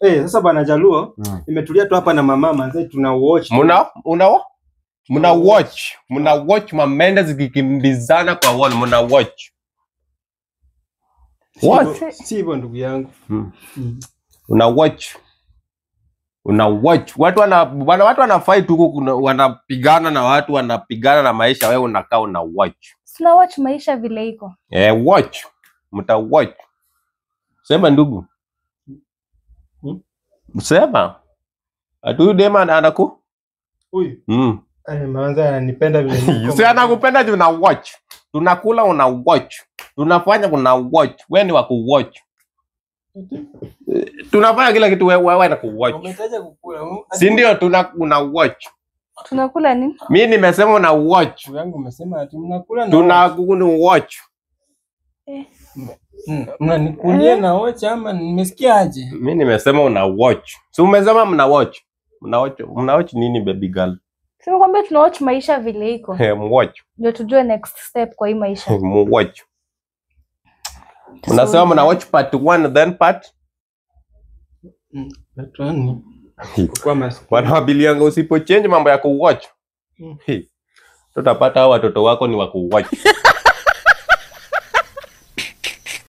Sasa bwana Jaluo, nimetulia tu hapa na mama manze tuna watch. Muna watch mamende zikikimbizana kwa wall, muna watch. What? Si hivyo ndugu yangu. Una watch. Watu wana fight huko, wanapigana na watu, wanapigana na maisha, wewe unakaa una watch. Sina watch maisha vile iko. Watch. Mta watch. Sema ndugu. Sema. Atu dema anaku? Huyu. Manze ananipenda vile niko. Si anakupenda juu na watch. Tunakula una watch. Tunafanya una watch. Wewe ni wa ku watch. Tunafanya kila kitu wewe na ku watch. Umetaja kukula. Si ndio una watch. Tunakula nini? Mimi nimesema una watch. Yangu umesema ati mnakula na tunakula watch. Mnanikulia na watch ama nimesikia aje? Mimi nimesema una watch. Si umesema mna watch. Mna watch nini baby girl? Sema kwamba tuna watch maisha vile iko. Watch. Ndio tujue next step kwa hii maisha. Watch. Unasema mna watch part 1 then part part 1. Kwa maskini. Wanabilianga usipo change mambo ya ku watch. Tutapata hao watoto wako ni wa ku watch.